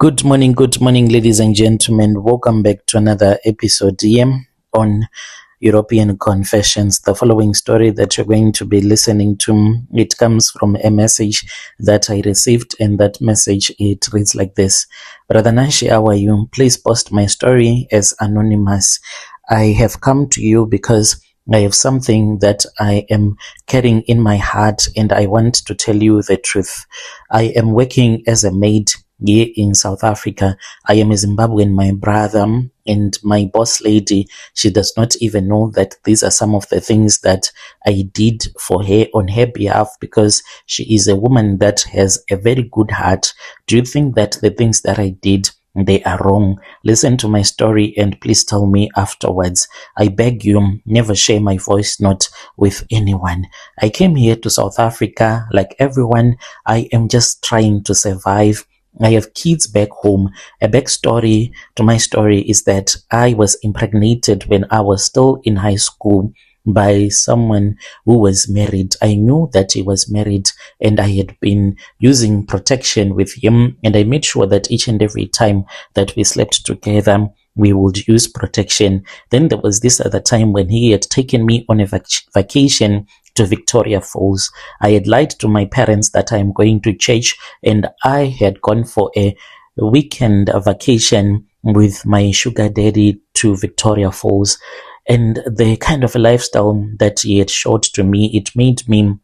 Good morning, ladies and gentlemen. Welcome back to another episode here on European Confessions. The following story that you're going to be listening to, it comes from a message that I received, and that message, it reads like this. Brother Nashi, how are you? Please post my story as anonymous. I have come to you because I have something that I am carrying in my heart, and I want to tell you the truth. I am working as a maid here in South Africa. I am a Zimbabwean, my brother, and my boss lady, she does not even know that these are some of the things that I did for her on her behalf, because she is a woman that has a very good heart. Do you think that the things that I did, they are wrong? Listen to my story and please tell me afterwards. I beg you, never share my voice note with anyone. I came here to South Africa like everyone. I am just trying to survive. I have kids back home. A backstory to my story is that I was impregnated when I was still in high school by someone who was married. I knew that he was married, and I had been using protection with him, and I made sure that each and every time that we slept together, we would use protection. Then there was this other time when he had taken me on a vacation to Victoria Falls. I had lied to my parents that I am going to church, and I had gone for a weekend vacation with my sugar daddy to Victoria Falls. And the kind of lifestyle that he had showed to me, it made me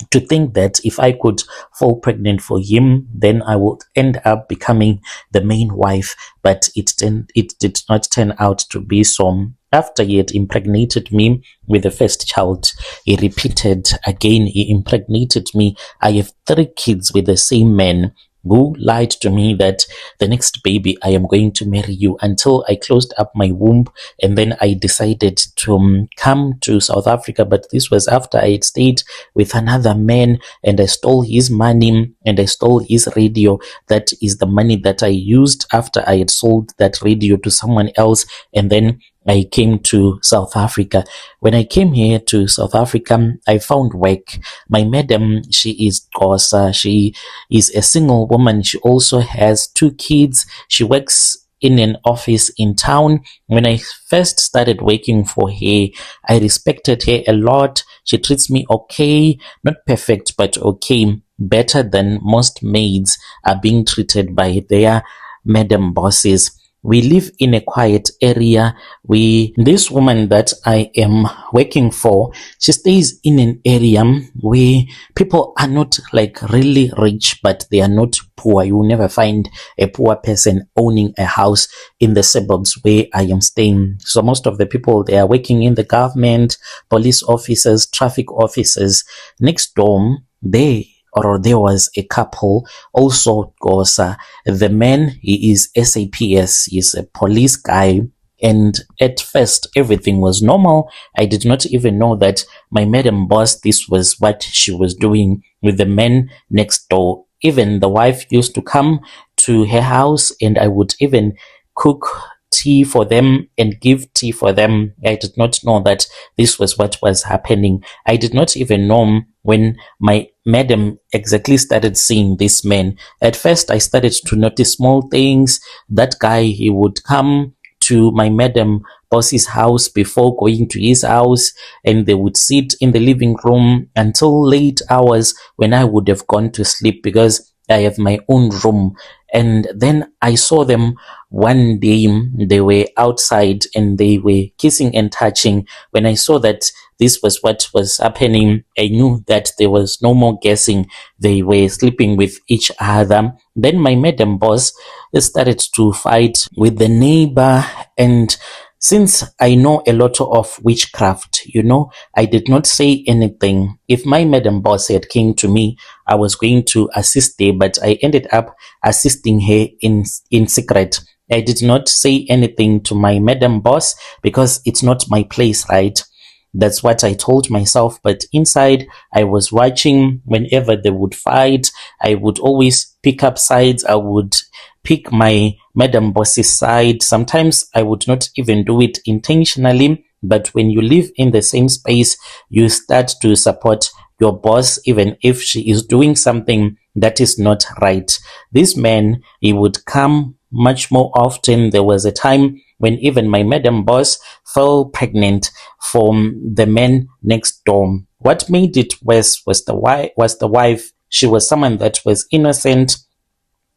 to think that if I could fall pregnant for him, then I would end up becoming the main wife. But it did not turn out to be so. After he had impregnated me with the first child, he repeated again. He impregnated me. I have 3 kids with the same man, who lied to me that the next baby, I am going to marry you, until I closed up my womb, and then I decided to come to South Africa. But this was after I had stayed with another man, and I stole his money, and I stole his radio. That is the money that I used after I had sold that radio to someone else, and then I came to South Africa. When I came here to South Africa, I found work. My madam, she is Xhosa. She is a single woman. She also has 2 kids. She works in an office in town. When I first started working for her, I respected her a lot. She treats me okay, not perfect, but okay, better than most maids are being treated by their madam bosses. We live in a quiet area. This woman that I am working for, she stays in an area where people are not like really rich, but they are not poor. You will never find a poor person owning a house in the suburbs where I am staying. So most of the people, they are working in the government, police officers, traffic officers. Next door, there was a couple, also Xhosa. The man, he is SAPS, he's a police guy. And at first, everything was normal. I did not even know that my madam boss, this was what she was doing with the man next door. Even the wife used to come to her house, and I would even cook tea for them and give tea for them. I did not know that this was what was happening. I did not even know when my madam exactly started seeing this man. At first, I started to notice small things. That guy, he would come to my madam boss's house before going to his house, and they would sit in the living room until late hours when I would have gone to sleep, because I have my own room. And then I saw them one day. They were outside and they were kissing and touching. When I saw that this was what was happening, I knew that there was no more guessing. They were sleeping with each other. Then my madam boss started to fight with the neighbor, and since I know a lot of witchcraft, I did not say anything. If my madam boss had came to me, I was going to assist her, but I ended up assisting her in secret. I did not say anything to my madam boss because it's not my place, right? That's what I told myself. But inside, I was watching. Whenever they would fight, I would always pick up sides. I would pick my madam boss's side. Sometimes I would not even do it intentionally, but when you live in the same space, you start to support your boss, even if she is doing something that is not right. This man, he would come much more often. There was a time when even my madam boss fell pregnant from the man next door. What made it worse was the wife. She was someone that was innocent.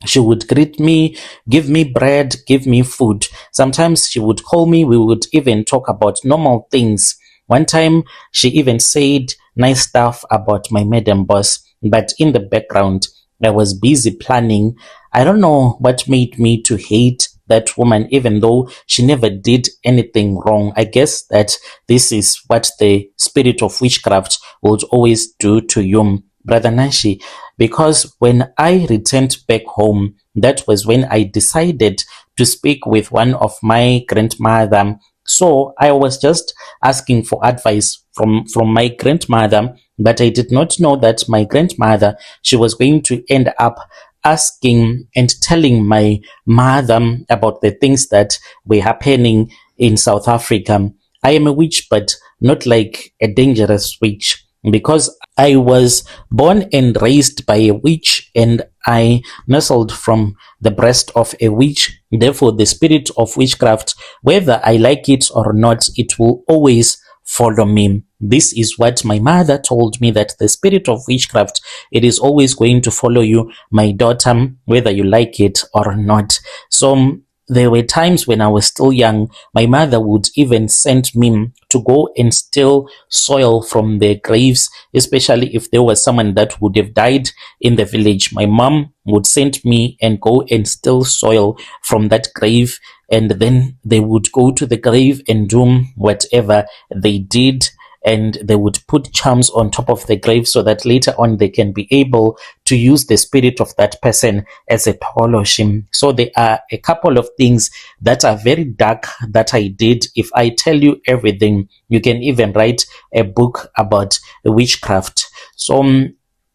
She would greet me, give me bread, give me food. Sometimes she would call me. We would even talk about normal things. One time, she even said nice stuff about my madam boss, but in the background, I was busy planning. I don't know what made me to hate that woman, even though she never did anything wrong. I guess that this is what the spirit of witchcraft would always do to you, Brother Nashi, because when I returned back home, that was when I decided to speak with one of my grandmother. So I was just asking for advice from my grandmother, but I did not know that my grandmother, she was going to end up asking and telling my mother about the things that were happening in South Africa. I am a witch, but not like a dangerous witch, because I was born and raised by a witch, and I nestled from the breast of a witch. Therefore, the spirit of witchcraft, whether I like it or not, it will always follow me. This is what my mother told me, that the spirit of witchcraft, it is always going to follow you, my daughter, whether you like it or not. So there were times when I was still young, my mother would even send me to go and steal soil from their graves, especially if there was someone that would have died in the village. My mom would send me and go and steal soil from that grave, and then they would go to the grave and do whatever they did, and they would put charms on top of the grave so that later on they can be able to use the spirit of that person as a toloshim. So there are a couple of things that are very dark that I did. If I tell you everything, you can even write a book about witchcraft. So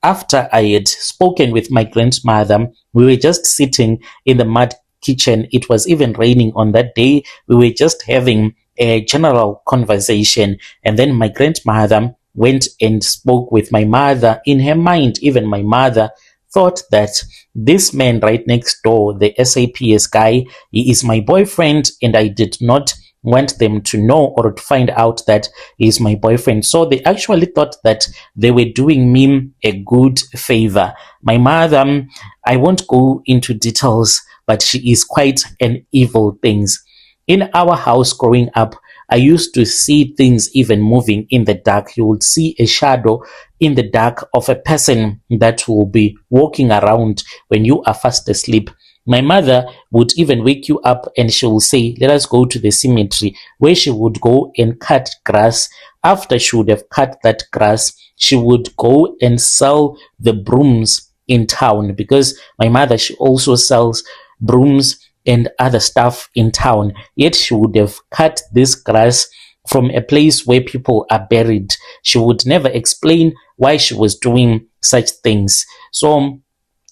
after I had spoken with my grandmother, we were just sitting in the mud kitchen. It was even raining on that day. We were just having a general conversation, and then my grandmother went and spoke with my mother. In her mind, even my mother thought that this man right next door, the SAPS guy, he is my boyfriend, and I did not want them to know or to find out that he is my boyfriend. So they actually thought that they were doing me a good favor. My mother, I won't go into details, but she is quite an evil thing. In our house growing up, I used to see things even moving in the dark. You would see a shadow in the dark of a person that will be walking around when you are fast asleep. My mother would even wake you up and she will say, let us go to the cemetery, where she would go and cut grass. After she would have cut that grass, she would go and sell the brooms in town, because my mother, she also sells brooms and other stuff in town. Yet she would have cut this grass from a place where people are buried. She would never explain why she was doing such things. So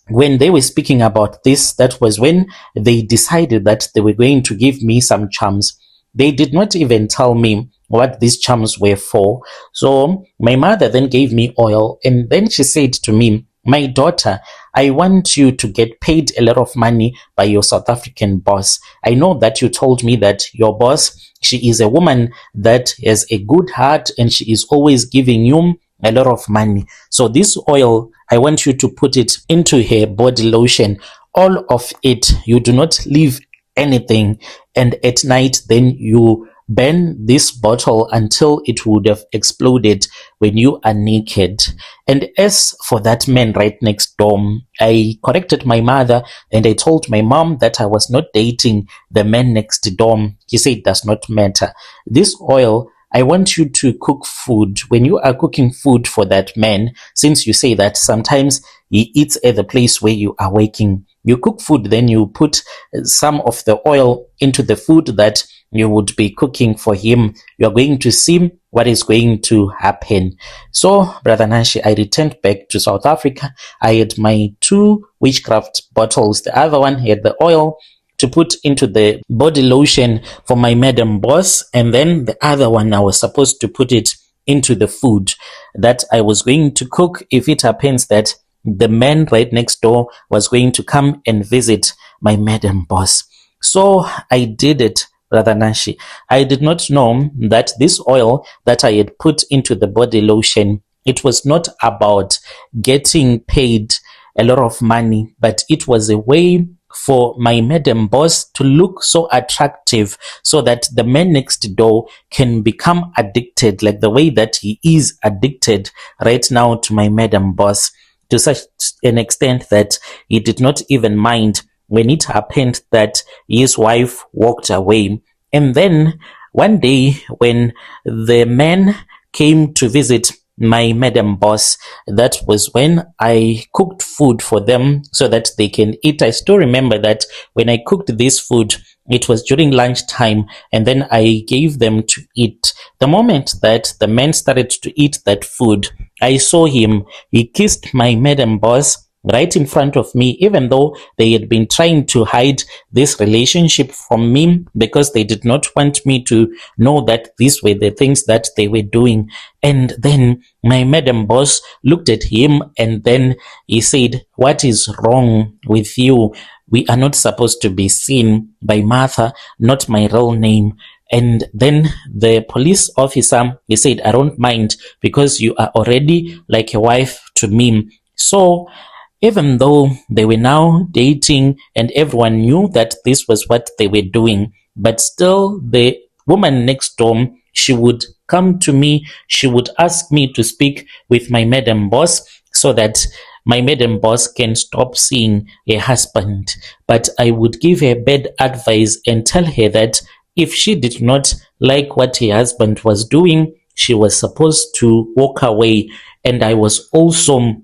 when they were speaking about this, that was when they decided that they were going to give me some charms. They did not even tell me what these charms were for. So my mother then gave me oil, and then she said to me, my daughter, I want you to get paid a lot of money by your South African boss. I know that you told me that your boss, she is a woman that has a good heart and she is always giving you a lot of money. So this oil, I want you to put it into her body lotion, all of it. You do not leave anything. And at night, then you burn this bottle until it would have exploded when you are naked. And as for that man right next door, I corrected my mother and I told my mom that I was not dating the man next door. He said it does not matter. This oil, I want you to cook food. When you are cooking food for that man, since you say that sometimes he eats at the place where you are working, you cook food, then you put some of the oil into the food that you would be cooking for him. You are going to see what is going to happen. So, Brother Nashi, I returned back to South Africa. I had my 2 witchcraft bottles. The other one had the oil to put into the body lotion for my madam boss, and then the other one I was supposed to put it into the food that I was going to cook if it happens that the man right next door was going to come and visit my madam boss. So I did it, Brother Nashi. I did not know that this oil that I had put into the body lotion, it was not about getting paid a lot of money, but it was a way for my madam boss to look so attractive so that the man next door can become addicted, like the way that he is addicted right now to my madam boss, to such an extent that he did not even mind when it happened that his wife walked away. And then one day when the man came to visit my madam boss, that was when I cooked food for them so that they can eat. I still remember that when I cooked this food, it was during lunchtime, and then I gave them to eat. The moment that the man started to eat that food, I saw him. He kissed my madam boss right in front of me, even though they had been trying to hide this relationship from me because they did not want me to know that these were the things that they were doing. And then my madam boss looked at him and then he said, "What is wrong with you? We are not supposed to be seen by Martha, not my real name." And then the police officer, he said, "I don't mind because you are already like a wife to me." So even though they were now dating and everyone knew that this was what they were doing, but still the woman next door, she would come to me, she would ask me to speak with my madam boss so that my madam boss can stop seeing her husband. But I would give her bad advice and tell her that if she did not like what her husband was doing, she was supposed to walk away. And I was also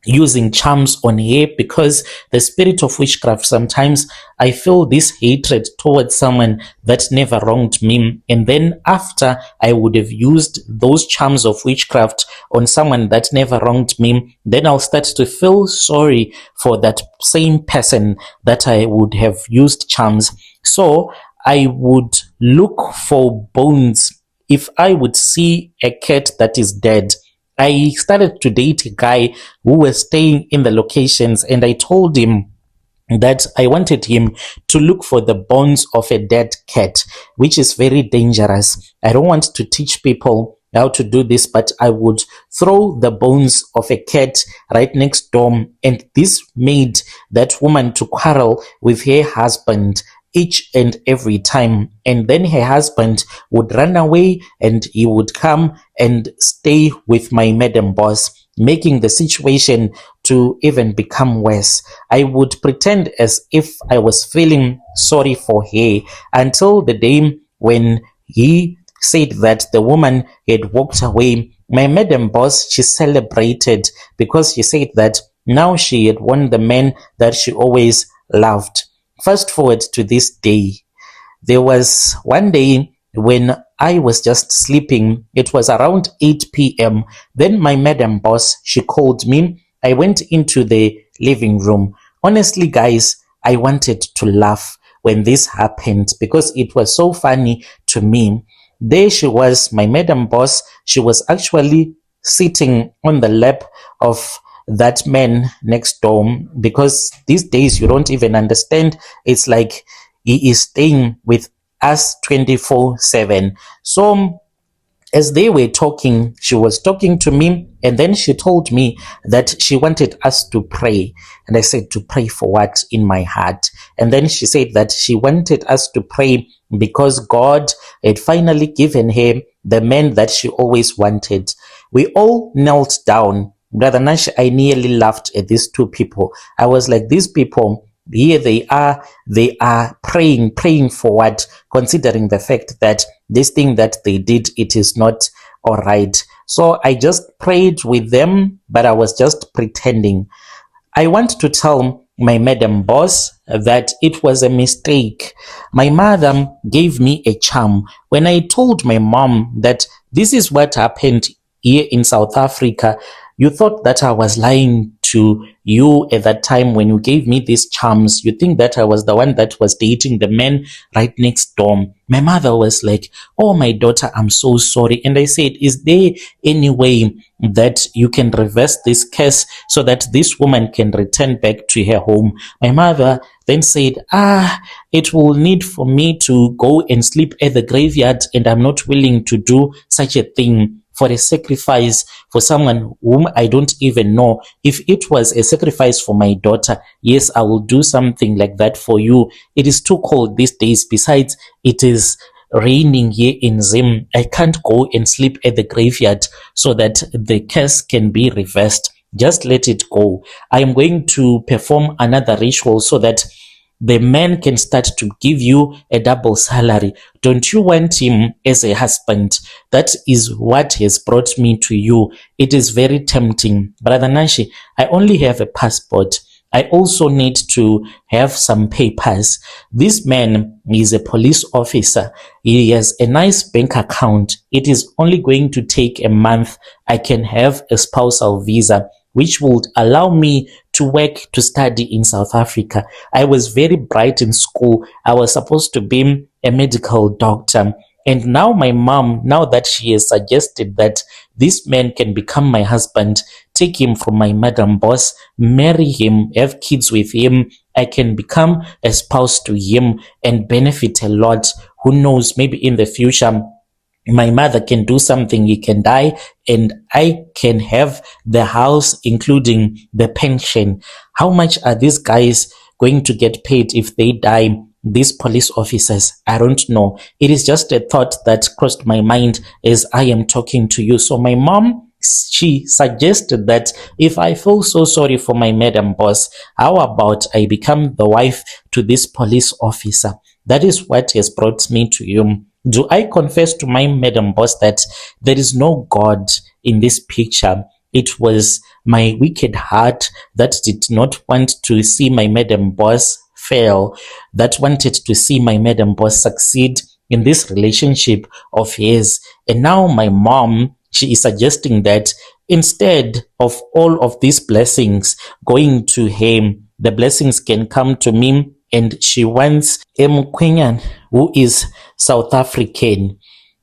using charms on her because the spirit of witchcraft, sometimes I feel this hatred towards someone that never wronged me, and then after I would have used those charms of witchcraft on someone that never wronged me, then I'll start to feel sorry for that same person that I would have used charms. So I would look for bones. If I would see a cat that is dead, I started to date a guy who was staying in the locations, and I told him that I wanted him to look for the bones of a dead cat, which is very dangerous. I don't want to teach people how to do this, but I would throw the bones of a cat right next door, and this made that woman to quarrel with her husband each and every time. And then her husband would run away and he would come and stay with my madam boss, making the situation to even become worse. I would pretend as if I was feeling sorry for her until the day when he said that the woman had walked away. My madam boss, she celebrated because she said that now she had won the man that she always loved. Fast forward to this day. There was one day when I was just sleeping. It was around 8 p.m. Then my madam boss, she called me. I went into the living room. Honestly, guys, I wanted to laugh when this happened because it was so funny to me. There she was, my madam boss. She was actually sitting on the lap of that man next door, because these days you don't even understand. It's like he is staying with us 24/7. So as they were talking, she was talking to me, and then she told me that she wanted us to pray. And I said, to pray for what, in my heart? And then she said that she wanted us to pray because God had finally given her the man that she always wanted. We all knelt down. Brother Nash, I nearly laughed at these two people. I was like, these people, here they are praying for what, considering the fact that this thing that they did, it is not all right. So I just prayed with them, but I was just pretending. I want to tell my madam boss that it was a mistake. My mother gave me a charm. When I told my mom that this is what happened here in South Africa, You thought that I was lying to you at that time when you gave me these charms. You think that I was the one that was dating the man right next door. My mother was like, oh, my daughter, I'm so sorry. And I said, is there any way that you can reverse this case so that this woman can return back to her home? My mother then said, it will need for me to go and sleep at the graveyard, and I'm not willing to do such a thing for a sacrifice for someone whom I don't even know. If it was a sacrifice for my daughter, yes, I will do something like that for you. It is too cold these days. Besides, it is raining here in Zim. I can't go and sleep at the graveyard so that the curse can be reversed. Just let it go. I am going to perform another ritual so that the man can start to give you a double salary. Don't you want him as a husband? That is what has brought me to you. It is very tempting. Brother Nashi, I only have a passport. I also need to have some papers. This man is a police officer. He has a nice bank account. It is only going to take a month. I can have a spousal visa, which would allow me to work, to study in South Africa. I was very bright in school. I was supposed to be a medical doctor. And now my mom, now that she has suggested that this man can become my husband, take him from my madam boss, marry him, have kids with him, I can become a spouse to him and benefit a lot. Who knows, maybe in the future, my mother can do something, he can die, and I can have the house, including the pension. How much are these guys going to get paid if they die? These police officers, I don't know. It is just a thought that crossed my mind as I am talking to you. So my mom, she suggested that if I feel so sorry for my madam boss, how about I become the wife to this police officer? That is what has brought me to you. Do I confess to my madam boss that there is no God in this picture? It was my wicked heart that did not want to see my madam boss fail, that wanted to see my madam boss succeed in this relationship of his. And now my mom, she is suggesting that instead of all of these blessings going to him, the blessings can come to me, and she wants Mkwenyan, who is South African.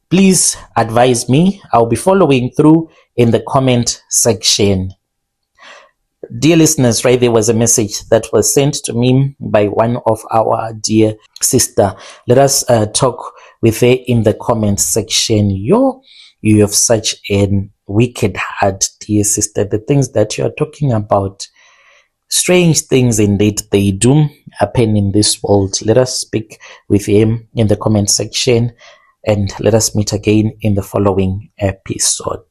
Please advise me. I'll be following through in the comment section. Dear listeners, right, there was a message that was sent to me by one of our dear sister. Let us talk with her in the comment section. You have such a wicked heart, dear sister. The things that you are talking about, strange things indeed, they do happen in this world. Let us speak with him in the comment section, and let us meet again in the following episode.